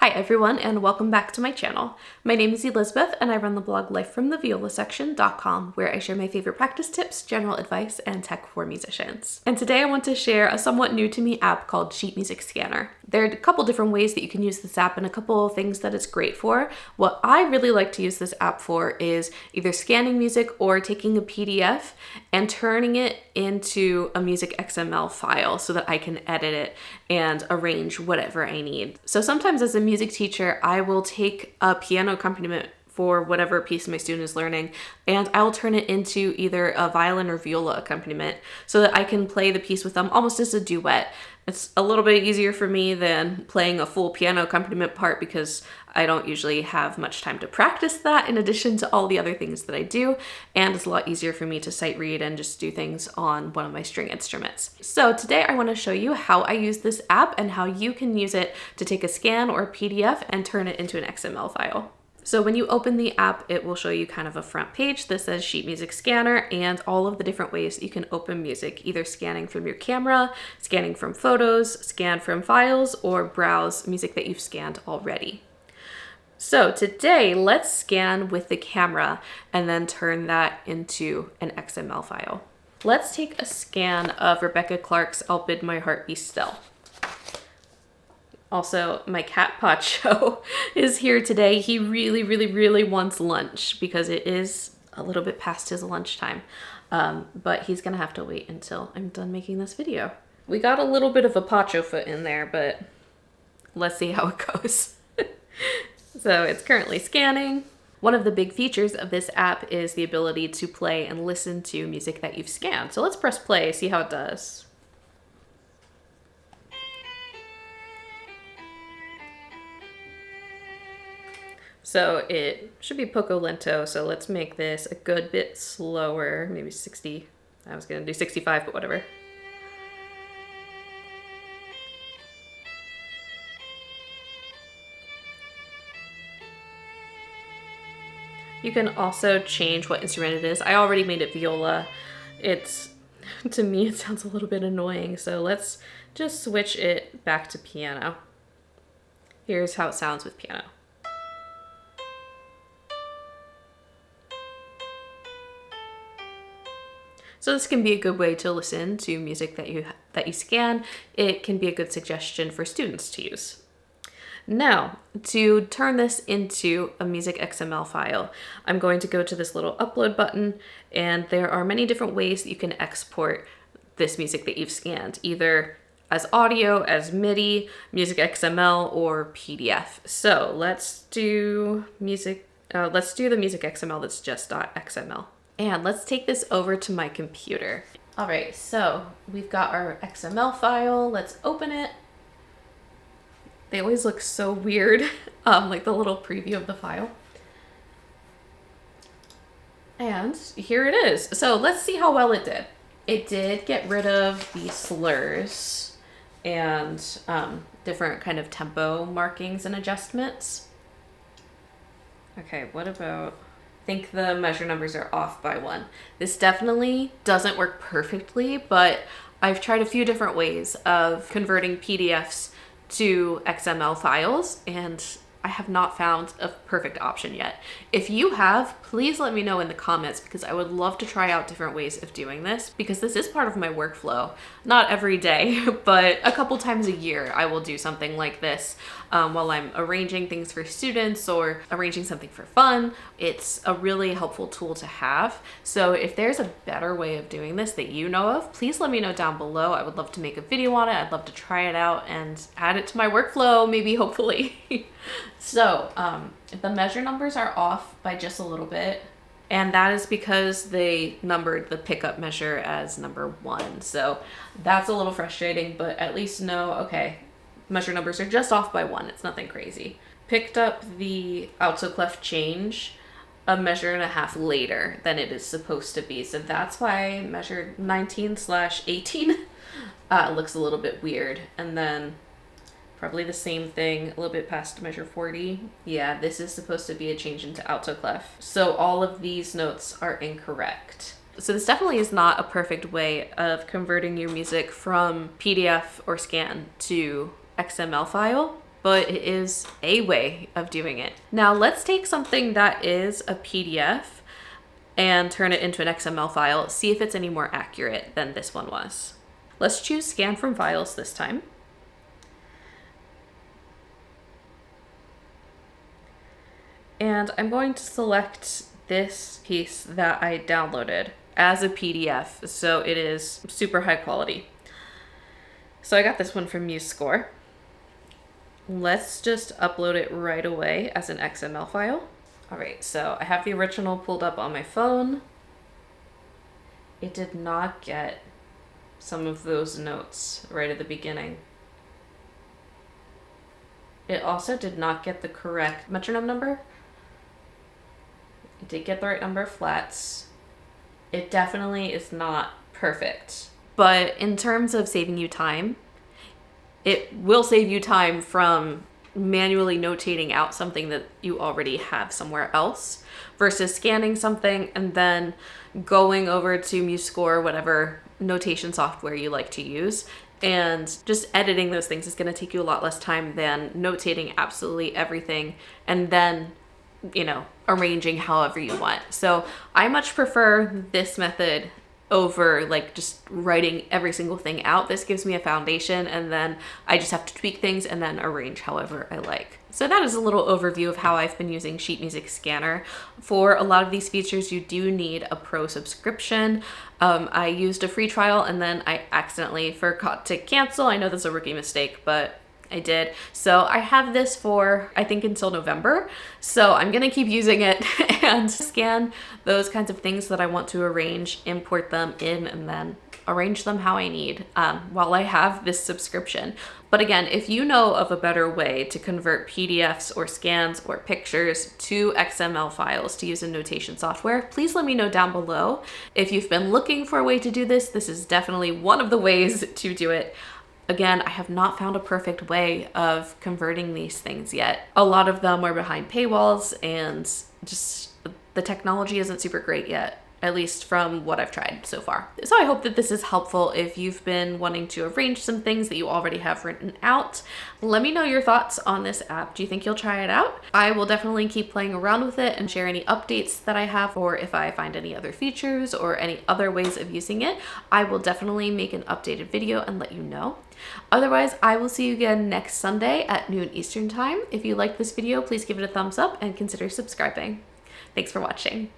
Hi everyone, and welcome back to my channel. My name is Elizabeth and I run the blog lifefromtheviolasection.com, where I share my favorite practice tips, general advice, and tech for musicians. And today I want to share a somewhat new to me app called Sheet Music Scanner. There are a couple different ways that you can use this app and a couple of things that it's great for. What I really like to use this app for is either scanning music or taking a PDF and turning it into a music XML file so that I can edit it and arrange whatever I need. So sometimes as a music teacher, I will take a piano accompaniment for whatever piece my student is learning, and I'll turn it into either a violin or viola accompaniment so that I can play the piece with them almost as a duet. It's a little bit easier for me than playing a full piano accompaniment part because I don't usually have much time to practice that in addition to all the other things that I do, and it's a lot easier for me to sight read and just do things on one of my string instruments. So today I want to show you how I use this app and how you can use it to take a scan or a PDF and turn it into an XML file. So when you open the app, it will show you kind of a front page that says Sheet Music Scanner and all of the different ways that you can open music, either scanning from your camera, scanning from photos, scan from files, or browse music that you've scanned already. So today, let's scan with the camera and then turn that into an XML file. Let's take a scan of Rebecca Clark's I'll Bid My Heart Be Still. Also, my cat Pacho is here today. He really wants lunch because it is a little bit past his lunchtime. But he's gonna have to wait until I'm done making this video. We got a little bit of a Pacho foot in there, but let's see how it goes. So it's currently scanning. One of the big features of this app is the ability to play and listen to music that you've scanned. So let's press play, see how it does. So it should be poco lento, so let's make this a good bit slower, maybe 60. I was gonna do 65, but whatever. You can also change what instrument it is. I already made it viola. To me, it sounds a little bit annoying, so let's just switch it back to piano. Here's how it sounds with piano. So this can be a good way to listen to music that you scan. It can be a good suggestion for students to use. Now, to turn this into a music XML file, I'm going to go to this little upload button, and there are many different ways that you can export this music that you've scanned, either as audio, as MIDI, music XML, or PDF. So let's do the music XML that's just .xml. And let's take this over to my computer. All right, so we've got our XML file. Let's open it. They always look so weird, like the little preview of the file. And here it is. So let's see how well it did. It did get rid of the slurs and different kind of tempo markings and adjustments. Okay, what about... I think the measure numbers are off by 1. This definitely doesn't work perfectly, but I've tried a few different ways of converting PDFs to XML files, and I have not found a perfect option yet. If you have, please let me know in the comments because I would love to try out different ways of doing this because this is part of my workflow. Not every day, but a couple times a year I will do something like this while I'm arranging things for students or arranging something for fun. It's a really helpful tool to have. So if there's a better way of doing this that you know of, please let me know down below. I would love to make a video on it. I'd love to try it out and add it to my workflow, maybe, hopefully. So the measure numbers are off by just a little bit, and that is because they numbered the pickup measure as number 1. So that's a little frustrating, but at least know, okay, measure numbers are just off by 1. It's nothing crazy. Picked up the alto clef change a measure and a half later than it is supposed to be. So that's why measure 19/18 looks a little bit weird. And then probably the same thing, a little bit past measure 40. Yeah, this is supposed to be a change into alto clef. So all of these notes are incorrect. So this definitely is not a perfect way of converting your music from PDF or scan to XML file, but it is a way of doing it. Now let's take something that is a PDF and turn it into an XML file, see if it's any more accurate than this one was. Let's choose scan from files this time. And I'm going to select this piece that I downloaded as a PDF, so it is super high quality. So I got this one from Forscore. Let's just upload it right away as an XML file. All right, so I have the original pulled up on my phone. It did not get some of those notes right at the beginning. It also did not get the correct metronome number. It did get the right number of flats. It definitely is not perfect. But in terms of saving you time, it will save you time from manually notating out something that you already have somewhere else versus scanning something and then going over to Forscore, whatever notation software you like to use, and just editing those things is going to take you a lot less time than notating absolutely everything and then, you know, arranging however you want. So I much prefer this method over like just writing every single thing out. This gives me a foundation and then I just have to tweak things and then arrange however I like. So that is a little overview of how I've been using Sheet Music Scanner. For a lot of these features, you do need a pro subscription. I used a free trial and then I accidentally forgot to cancel. I know that's a rookie mistake, but I did. So I have this for, I think, until November. So I'm gonna keep using it and scan those kinds of things that I want to arrange, import them in, and then arrange them how I need while I have this subscription. But again, if you know of a better way to convert PDFs or scans or pictures to XML files to use in notation software, please let me know down below. If you've been looking for a way to do this, this is definitely one of the ways to do it. Again, I have not found a perfect way of converting these things yet. A lot of them are behind paywalls and just the technology isn't super great yet, at least from what I've tried so far. So I hope that this is helpful if you've been wanting to arrange some things that you already have written out. Let me know your thoughts on this app. Do you think you'll try it out? I will definitely keep playing around with it and share any updates that I have, or if I find any other features or any other ways of using it, I will definitely make an updated video and let you know. Otherwise, I will see you again next Sunday at noon Eastern time. If you like this video, please give it a thumbs up and consider subscribing. Thanks for watching.